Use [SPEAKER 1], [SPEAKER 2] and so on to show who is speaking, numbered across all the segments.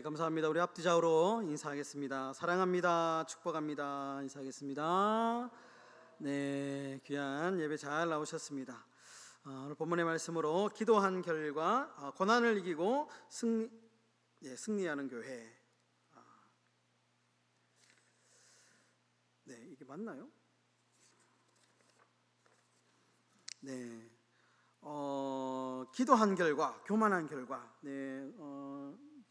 [SPEAKER 1] 감사합니다. 우리 앞뒤좌우로 인사하겠습니다. 사랑합니다. 축복합니다. 인사하겠습니다. 네, 귀한 예배 잘 나오셨습니다. 오늘 본문의 말씀으로 기도한 결과 고난을 이기고 승리하는 교회. 네, 이게 맞나요? 네, 기도한 결과, 교만한 결과. 네,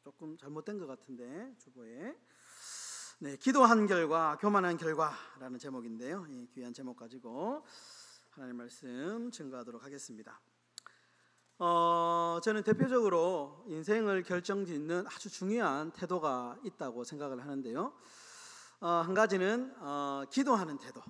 [SPEAKER 1] 조금 잘못된 것 같은데 주보에. 네, 기도한 결과, 교만한 결과라는 제목인데요. 이 귀한 제목 가지고 하나님 말씀 증거하도록 하겠습니다. 저는 대표적으로 인생을 결정짓는 아주 중요한 태도가 있다고 생각을 하는데요. 한 가지는 기도하는 태도,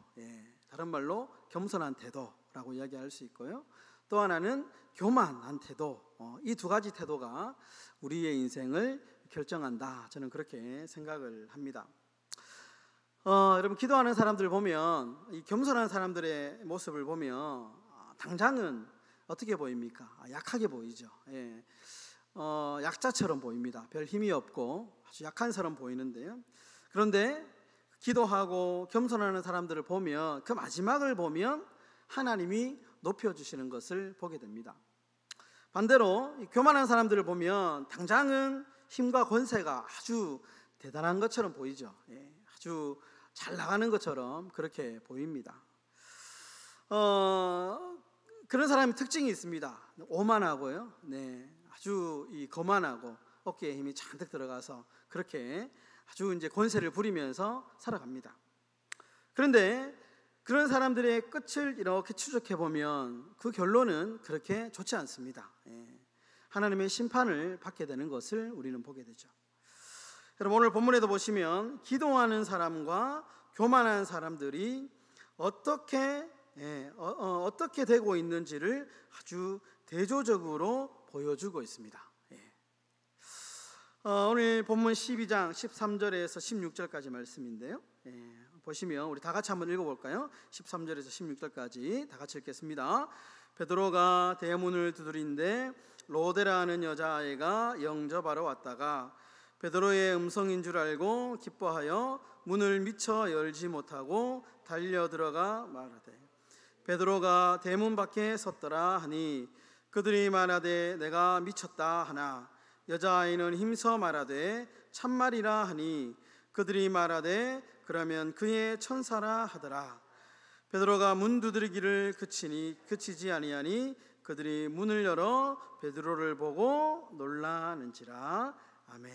[SPEAKER 1] 다른 말로 겸손한 태도라고 이야기할 수 있고요. 또 하나는 교만한 태도. 이 두 가지 태도가 우리의 인생을 결정한다. 저는 그렇게 생각을 합니다. 여러분, 기도하는 사람들 보면, 이 겸손한 사람들의 모습을 보면 당장은 어떻게 보입니까? 약하게 보이죠. 약자처럼 보입니다. 별 힘이 없고 아주 약한 사람 보이는데요. 그런데 기도하고 겸손하는 사람들을 보면, 그 마지막을 보면 하나님이 높여주시는 것을 보게 됩니다. 반대로 교만한 사람들을 보면 당장은 힘과 권세가 아주 대단한 것처럼 보이죠. 아주 잘 나가는 것처럼 그렇게 보입니다. 그런 사람의 특징이 있습니다. 오만하고요. 아주 거만하고 어깨에 힘이 잔뜩 들어가서 그렇게 아주 이제 권세를 부리면서 살아갑니다. 그런데 그런 사람들의 끝을 이렇게 추적해 보면 그 결론은 그렇게 좋지 않습니다. 하나님의 심판을 받게 되는 것을 우리는 보게 되죠. 여러분, 오늘 본문에도 보시면 기도하는 사람과 교만한 사람들이 어떻게 되고 있는지를 아주 대조적으로 보여주고 있습니다. 오늘 본문 12장 13절에서 16절까지 말씀인데요. 보시면 우리 다 같이 한번 읽어볼까요? 13절에서 16절까지 다 같이 읽겠습니다. 베드로가 대문을 두드리는데 로데라는 여자아이가 영접하러 왔다가 베드로의 음성인 줄 알고 기뻐하여 문을 미처 열지 못하고 달려 들어가 말하되 베드로가 대문 밖에 섰더라 하니 그들이 말하되 내가 미쳤다 하나 여자아이는 힘써 말하되 참말이라 하니 그들이 말하되 그러면 그의 천사라 하더라. 베드로가 문 두드리기를 그치지 아니하니 그들이 문을 열어 베드로를 보고 놀라는지라. 아멘.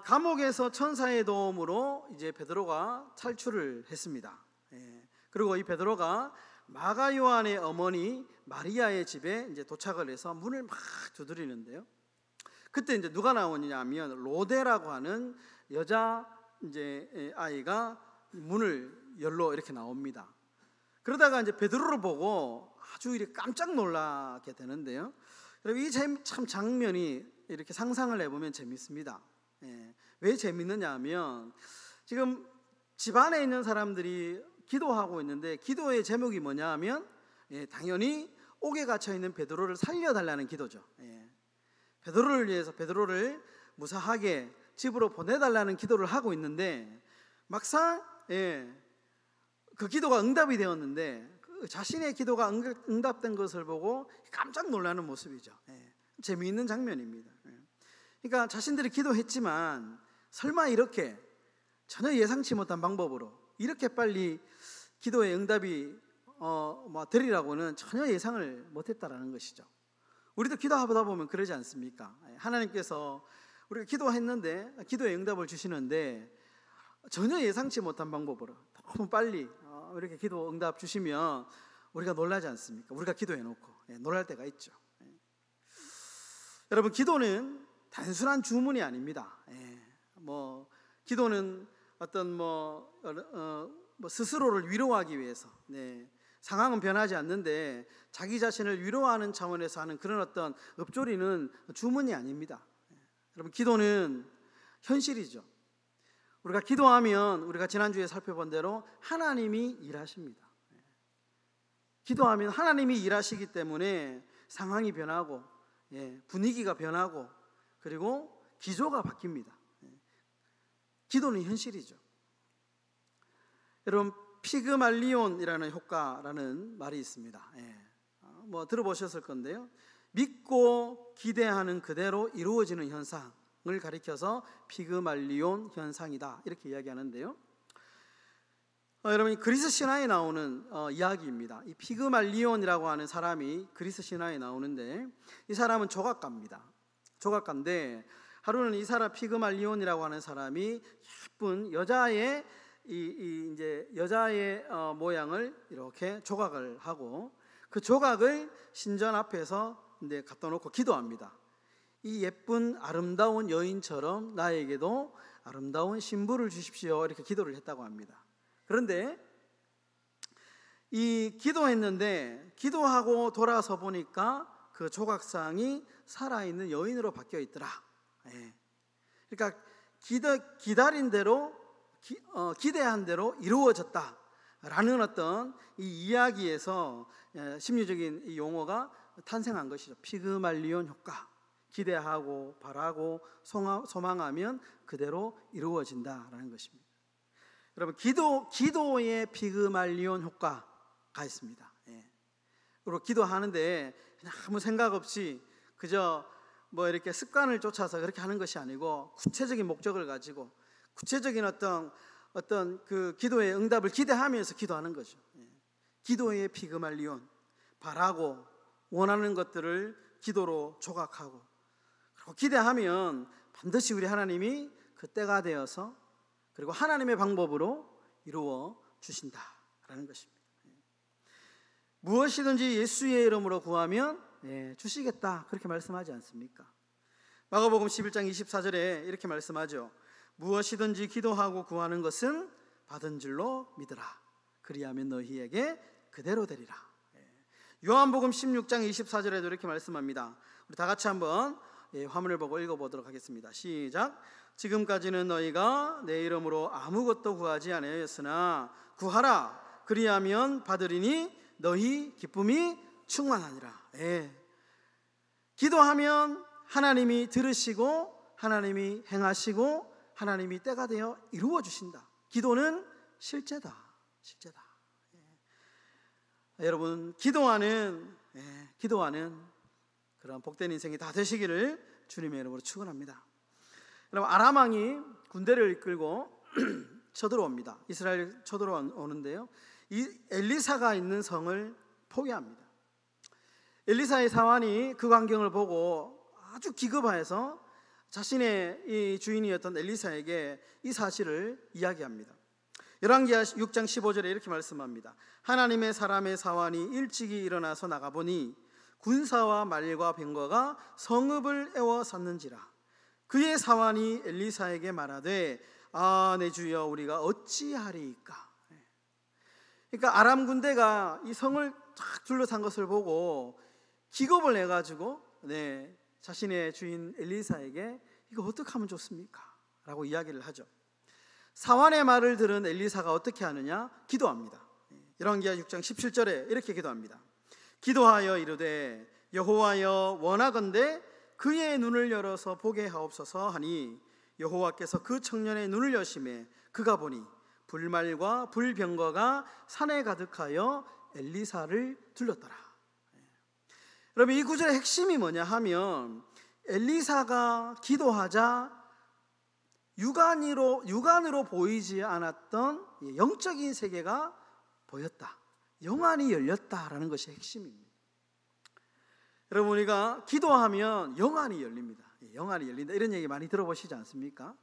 [SPEAKER 1] 감옥에서 천사의 도움으로 이제 베드로가 탈출을 했습니다. 그리고 이 베드로가 마가 요한의 어머니 마리아의 집에 이제 도착을 해서 문을 막 두드리는데요. 그때 이제 누가 나오냐면 로데라고 하는 여자 이제 아이가 문을 열러 이렇게 나옵니다. 그러다가 이제 베드로를 보고 아주 이렇게 깜짝 놀라게 되는데요. 이 참 장면이 이렇게 상상을 해보면 재밌습니다. 왜 재밌느냐 하면 지금 집안에 있는 사람들이 기도하고 있는데 기도의 제목이 뭐냐 하면 당연히 옥에 갇혀 있는 베드로를 살려달라는 기도죠. 베드로를 위해서 베드로를 무사하게 집으로 보내달라는 기도를 하고 있는데 막상 그 기도가 응답이 되었는데 그 자신의 기도가 응답된 것을 보고 깜짝 놀라는 모습이죠. 재미있는 장면입니다. 그러니까 자신들이 기도했지만 설마 이렇게 전혀 예상치 못한 방법으로 이렇게 빨리 기도의 응답이 되리라고는 전혀 예상을 못했다라는 것이죠. 우리도 기도하다 보면 그러지 않습니까? 하나님께서 우리가 기도했는데 기도의 응답을 주시는데 전혀 예상치 못한 방법으로 너무 빨리 이렇게 기도 응답 주시면 우리가 놀라지 않습니까? 우리가 기도해놓고 놀랄 때가 있죠. 여러분, 기도는 단순한 주문이 아닙니다. 기도는 어떤 스스로를 위로하기 위해서 상황은 변하지 않는데 자기 자신을 위로하는 차원에서 하는 그런 어떤 읊조리는 주문이 아닙니다. 여러분, 기도는 현실이죠. 우리가 기도하면 우리가 지난주에 살펴본 대로 하나님이 일하십니다. 기도하면 하나님이 일하시기 때문에 상황이 변하고 분위기가 변하고 그리고 기조가 바뀝니다. 기도는 현실이죠. 여러분, 피그말리온이라는 효과라는 말이 있습니다. 뭐 들어보셨을 건데요. 믿고 기대하는 그대로 이루어지는 현상을 가리켜서 피그말리온 현상이다, 이렇게 이야기하는데요. 여러분, 그리스 신화에 나오는 이야기입니다. 이 피그말리온이라고 하는 사람이 그리스 신화에 나오는데, 이 사람은 조각가입니다. 조각가인데 하루는 이 사람 피그말리온이라고 하는 사람이 예쁜 여자의 이제 여자의 모양을 이렇게 조각을 하고, 그 조각을 신전 앞에서 이제 갖다 놓고 기도합니다. 이 예쁜 아름다운 여인처럼 나에게도 아름다운 신부를 주십시오, 이렇게 기도를 했다고 합니다. 그런데 이 기도했는데 기도하고 돌아서 보니까 그 조각상이 살아있는 여인으로 바뀌어 있더라. 그러니까 기다린 대로 기대한 대로 이루어졌다라는 어떤 이 이야기에서 심리적인 이 용어가 탄생한 것이죠. 피그말리온 효과. 기대하고 바라고 소망하면 그대로 이루어진다라는 것입니다. 여러분, 기도의 피그말리온 효과가 있습니다. 그리고 기도하는데 그냥 아무 생각 없이 그저 뭐 이렇게 습관을 쫓아서 그렇게 하는 것이 아니고, 구체적인 목적을 가지고 구체적인 어떤 그 기도의 응답을 기대하면서 기도하는 거죠. 기도의 피그말리온, 바라고 원하는 것들을 기도로 조각하고, 그리고 기대하면 반드시 우리 하나님이 그 때가 되어서 그리고 하나님의 방법으로 이루어 주신다라는 것입니다. 무엇이든지 예수의 이름으로 구하면 주시겠다, 그렇게 말씀하지 않습니까? 마가복음 11장 24절에 이렇게 말씀하죠. 무엇이든지 기도하고 구하는 것은 받은 줄로 믿으라. 그리하면 너희에게 그대로 되리라. 요한복음 16장 24절에도 이렇게 말씀합니다. 우리 다 같이 한번 화면을 보고 읽어보도록 하겠습니다. 시작. 지금까지는 너희가 내 이름으로 아무것도 구하지 아니하였으나 구하라. 그리하면 받으리니 너희 기쁨이 충만하니라. 기도하면 하나님이 들으시고 하나님이 행하시고 하나님이 때가 되어 이루어 주신다. 기도는 실제다. 여러분, 기도하는 그런 복된 인생이 다 되시기를 주님의 이름으로 축원합니다. 여러분, 아람 왕이 군대를 이끌고 쳐들어옵니다. 이스라엘 쳐들어오는데요, 이 엘리사가 있는 성을 포기합니다. 엘리사의 사환이 그 광경을 보고 아주 기급해서 자신의 이 주인이었던 엘리사에게 이 사실을 이야기합니다. 열왕기하 6장 15절에 이렇게 말씀합니다. 하나님의 사람의 사환이 일찍이 일어나서 나가보니 군사와 말과 병거가 성읍을 에워쌌는지라. 그의 사환이 엘리사에게 말하되 내 주여, 우리가 어찌하리이까. 그러니까 아람 군대가 이 성을 쫙 둘러싼 것을 보고 기겁을 내가지고 자신의 주인 엘리사에게 이거 어떻게 하면 좋습니까? 라고 이야기를 하죠. 사환의 말을 들은 엘리사가 어떻게 하느냐? 기도합니다. 열왕기하 6장 17절에 이렇게 기도합니다. 기도하여 이르되 여호와여, 원하건대 그의 눈을 열어서 보게 하옵소서 하니 여호와께서 그 청년의 눈을 여시매 그가 보니 불말과 불병거가 산에 가득하여 엘리사를 둘렀더라. 여러분, 이 구절의 핵심이 뭐냐 하면 엘리사가 기도하자 육안으로 보이지 않았던 영적인 세계가 보였다. 영안이 열렸다라는 것이 핵심입니다. 여러분, 우리가 기도하면 영안이 열립니다. 영안이 열린다, 이런 얘기 많이 들어보시지 않습니까?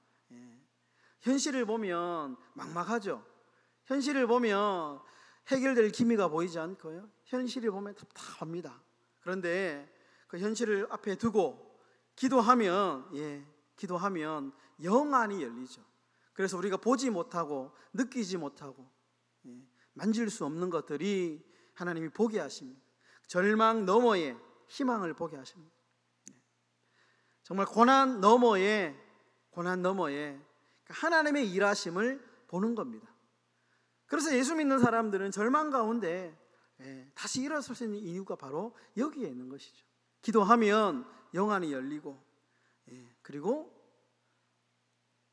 [SPEAKER 1] 현실을 보면 막막하죠. 현실을 보면 해결될 기미가 보이지 않고요, 현실을 보면 답답합니다. 그런데 그 현실을 앞에 두고 기도하면 영안이 열리죠. 그래서 우리가 보지 못하고 느끼지 못하고 만질 수 없는 것들이 하나님이 보게 하십니다. 절망 너머에 희망을 보게 하십니다. 정말 고난 너머에 하나님의 일하심을 보는 겁니다. 그래서 예수 믿는 사람들은 절망 가운데 다시 일어설 수 있는 이유가 바로 여기에 있는 것이죠. 기도하면 영안이 열리고 그리고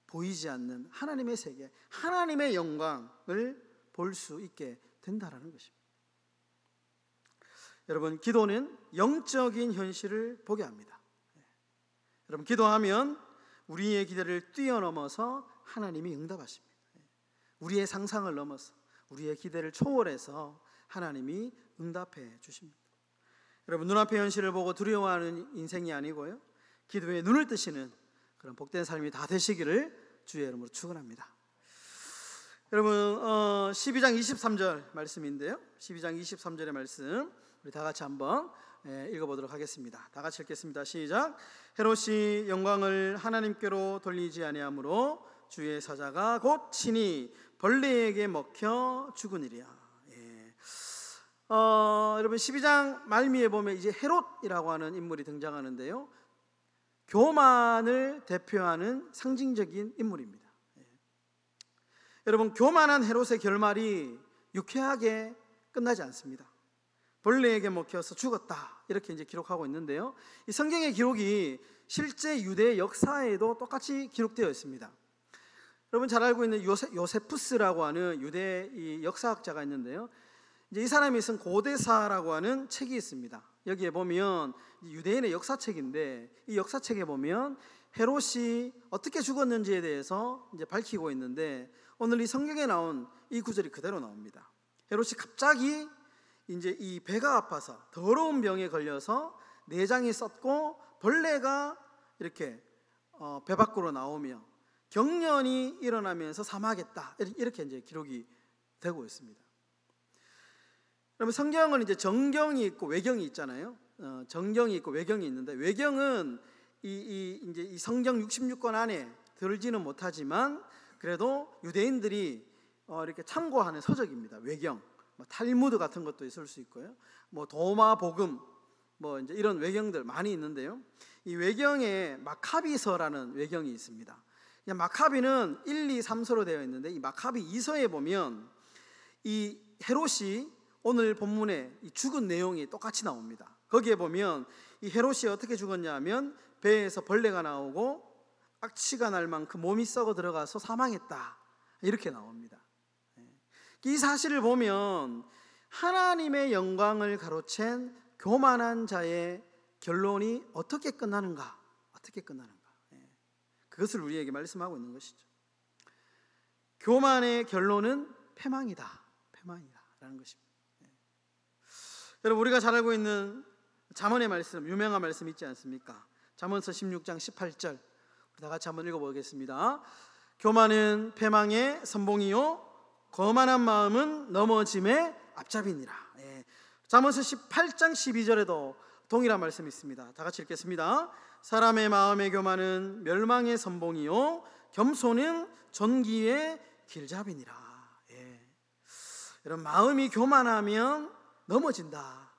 [SPEAKER 1] 보이지 않는 하나님의 세계, 하나님의 영광을 볼 수 있게 된다라는 것입니다. 여러분, 기도는 영적인 현실을 보게 합니다. 여러분, 기도하면 우리의 기대를 뛰어넘어서 하나님이 응답하십니다. 우리의 상상을 넘어서 우리의 기대를 초월해서 하나님이 응답해 주십니다. 여러분, 눈앞의 현실을 보고 두려워하는 인생이 아니고요, 기도에 눈을 뜨시는 그런 복된 삶이 다 되시기를 주의 이름으로 축원합니다. 여러분, 12장 23절 말씀인데요, 12장 23절의 말씀 우리 다 같이 한번 읽어보도록 하겠습니다. 다 같이 읽겠습니다. 시작. 헤롯이 영광을 하나님께로 돌리지 아니하므로 주의 사자가 곧 친히 벌레에게 먹혀 죽으니라. 여러분, 12장 말미에 보면 이제 헤롯이라고 하는 인물이 등장하는데요, 교만을 대표하는 상징적인 인물입니다. 여러분, 교만한 헤롯의 결말이 유쾌하게 끝나지 않습니다. 벌레에게 먹혀서 죽었다, 이렇게 이제 기록하고 있는데요, 이 성경의 기록이 실제 유대 역사에도 똑같이 기록되어 있습니다. 여러분 잘 알고 있는 요세푸스라고 하는 유대 이 역사학자가 있는데요, 이제 이 사람이 쓴 고대사라고 하는 책이 있습니다. 여기에 보면 유대인의 역사책인데, 이 역사책에 보면 헤롯이 어떻게 죽었는지에 대해서 이제 밝히고 있는데, 오늘 이 성경에 나온 이 구절이 그대로 나옵니다. 헤롯이 갑자기 이제 이 배가 아파서 더러운 병에 걸려서 내장이 썩고 벌레가 이렇게 배 밖으로 나오며 경련이 일어나면서 사망했다, 이렇게 이제 기록이 되고 있습니다. 그러면 성경은 이제 정경이 있고 외경이 있잖아요. 정경이 있고 외경이 있는데, 외경은 이제 이 성경 66권 안에 들지는 못하지만 그래도 유대인들이 이렇게 참고하는 서적입니다. 외경, 뭐 탈무드 같은 것도 있을 수 있고요, 뭐 도마복음, 뭐 이제 이런 외경들 많이 있는데요, 이 외경에 마카비서라는 외경이 있습니다. 마카비는 1, 2, 3서로 되어 있는데, 이 마카비 2서에 보면 이 헤롯이 오늘 본문에 이 죽은 내용이 똑같이 나옵니다. 거기에 보면 이 헤롯이 어떻게 죽었냐 하면 배에서 벌레가 나오고 악취가 날 만큼 몸이 썩어 들어가서 사망했다, 이렇게 나옵니다. 이 사실을 보면 하나님의 영광을 가로챈 교만한 자의 결론이 어떻게 끝나는가, 그것을 우리에게 말씀하고 있는 것이죠. 교만의 결론은 패망이다라는 것입니다. 여러분, 우리가 잘 알고 있는 잠언의 말씀, 유명한 말씀 있지 않습니까? 잠언서 16장 18절 다 같이 한번 읽어보겠습니다. 교만은 패망의 선봉이요 거만한 마음은 넘어짐의 앞잡이니라. 잠언서 18장 12절에도 동일한 말씀이 있습니다. 다 같이 읽겠습니다. 사람의 마음의 교만은 멸망의 선봉이요 겸손은 존귀의 길잡이니라. 여러분, 마음이 교만하면 넘어진다,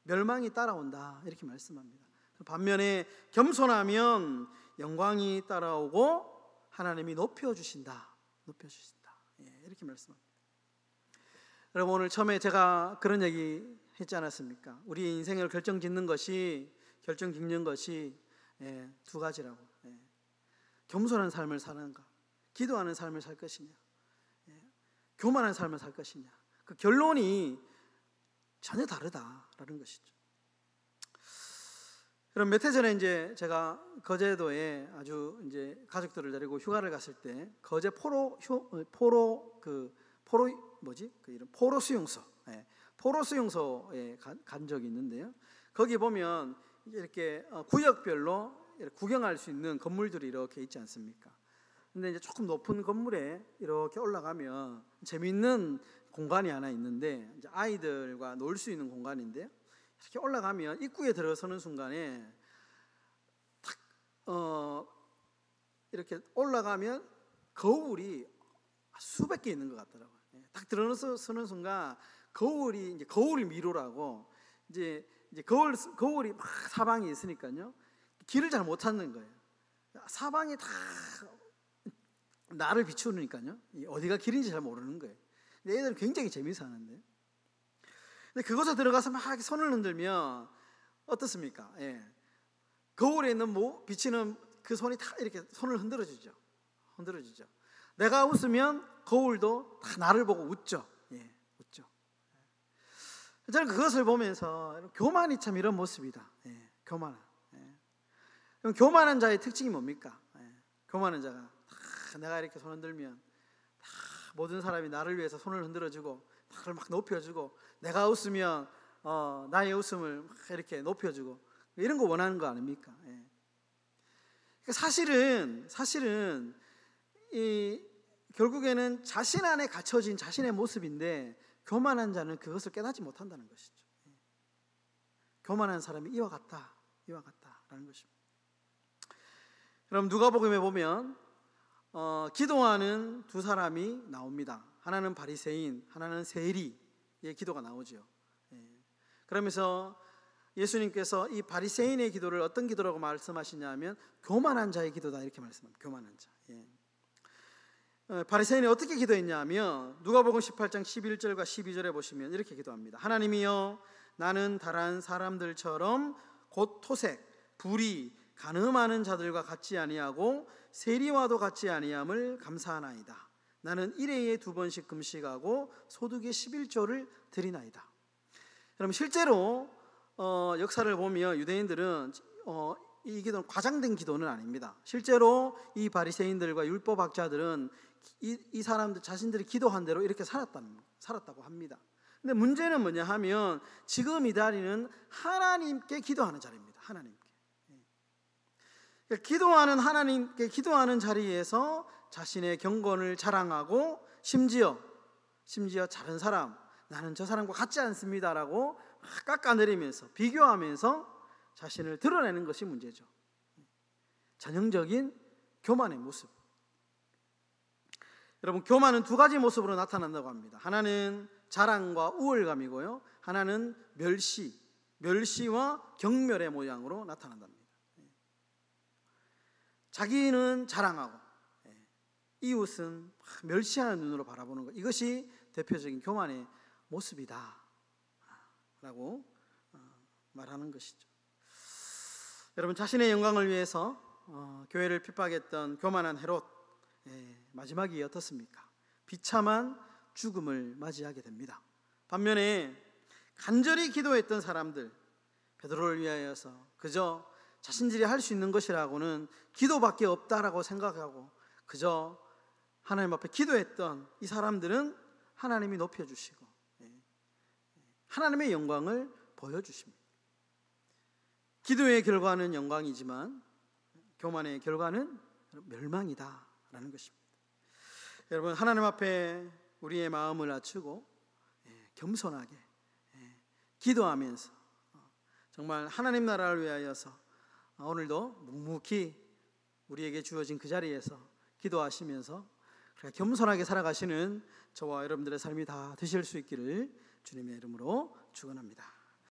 [SPEAKER 1] 멸망이 따라온다, 이렇게 말씀합니다. 반면에 겸손하면 영광이 따라오고 하나님이 높여주신다, 이렇게 말씀합니다. 여러분, 오늘 처음에 제가 그런 얘기 했지 않았습니까? 우리의 인생을 결정짓는 것이 두 가지라고. 겸손한 삶을 사는가, 기도하는 삶을 살 것이냐, 교만한 삶을 살 것이냐, 그 결론이 전혀 다르다라는 것이죠. 그럼 몇 해 전에 이제 제가 거제도에 아주 이제 가족들을 데리고 휴가를 갔을 때 거제 포로 수용소에 간 적이 있는데요, 거기 보면 이렇게 구역별로 이렇게 구경할 수 있는 건물들이 이렇게 있지 않습니까? 근데 이제 조금 높은 건물에 이렇게 올라가면 재미있는 공간이 하나 있는데, 이제 아이들과 놀 수 있는 공간인데요, 이렇게 올라가면 입구에 들어서는 순간에 딱 이렇게 올라가면 거울이 수백 개 있는 것 같더라고요. 딱 들어서는 순간 거울이 이제 거울 미로라고 이제 거울이 막 사방에 있으니까요, 길을 잘 못 찾는 거예요. 사방이 다 나를 비추니까요, 어디가 길인지 잘 모르는 거예요. 근데 애들은 굉장히 재미있어 하는데, 근데 그곳에 들어가서 막 이렇게 손을 흔들면 어떻습니까? 거울에 있는 비치는 그 손이 다 이렇게 손을 흔들어주죠. 내가 웃으면 거울도 다 나를 보고 웃죠. 웃죠. 저는 그것을 보면서 교만이 참 이런 모습이다. 교만한. 그럼 교만한 자의 특징이 뭡니까? 교만한 자가 다 내가 이렇게 손 흔들면 다 모든 사람이 나를 위해서 손을 흔들어주고 나를 막 높여주고, 내가 웃으면 나의 웃음을 막 이렇게 높여주고, 이런 거 원하는 거 아닙니까? 사실은 결국에는 자신 안에 갇혀진 자신의 모습인데, 교만한 자는 그것을 깨닫지 못한다는 것이죠. 교만한 사람이 이와 같다라는 것입니다. 그럼 누가복음에 보면 기도하는 두 사람이 나옵니다. 하나는 바리새인, 하나는 세리의 기도가 나오죠. 그러면서 예수님께서 이 바리새인의 기도를 어떤 기도라고 말씀하시냐면 교만한 자의 기도다, 이렇게 말씀합니다. 교만한 자. 바리새인이 어떻게 기도했냐면 누가복음 18장 11절과 12절에 보시면 이렇게 기도합니다. 하나님이여, 나는 다른 사람들처럼 곧 토색, 불의, 간음하는 자들과 같지 아니하고 세리와도 같지 아니함을 감사하나이다. 나는 일회에 2번씩 금식하고 소득의 11조를 드리나이다. 그럼 실제로 역사를 보면 유대인들은 이 기도는 과장된 기도는 아닙니다. 실제로 이 바리새인들과 율법학자들은 이 사람들 자신들이 기도한 대로 이렇게 살았다고 합니다. 근데 문제는 뭐냐 하면 지금 이 자리는 하나님께 기도하는 자리입니다. 하나님께. 기도하는 하나님께 기도하는 자리에서 자신의 경건을 자랑하고 심지어 다른 사람, 나는 저 사람과 같지 않습니다라고 깎아내리면서 비교하면서 자신을 드러내는 것이 문제죠. 전형적인 교만의 모습. 여러분, 교만은 두 가지 모습으로 나타난다고 합니다. 하나는 자랑과 우월감이고요, 하나는 멸시와 경멸의 모양으로 나타난답니다. 자기는 자랑하고 이웃은 멸시하는 눈으로 바라보는 것, 이것이 대표적인 교만의 모습이다 라고 말하는 것이죠. 여러분, 자신의 영광을 위해서 교회를 핍박했던 교만한 헤롯, 마지막이 어떻습니까? 비참한 죽음을 맞이하게 됩니다. 반면에 간절히 기도했던 사람들, 베드로를 위하여서 그저 자신들이 할 수 있는 것이라고는 기도밖에 없다라고 생각하고 그저 하나님 앞에 기도했던 이 사람들은 하나님이 높여주시고 하나님의 영광을 보여주십니다. 기도의 결과는 영광이지만 교만의 결과는 멸망이다라는 것입니다. 여러분, 하나님 앞에 우리의 마음을 낮추고 겸손하게 기도하면서 정말 하나님 나라를 위하여서 오늘도 묵묵히 우리에게 주어진 그 자리에서 기도하시면서 겸손하게 살아가시는 저와 여러분들의 삶이 다 되실 수 있기를 주님의 이름으로 축원합니다.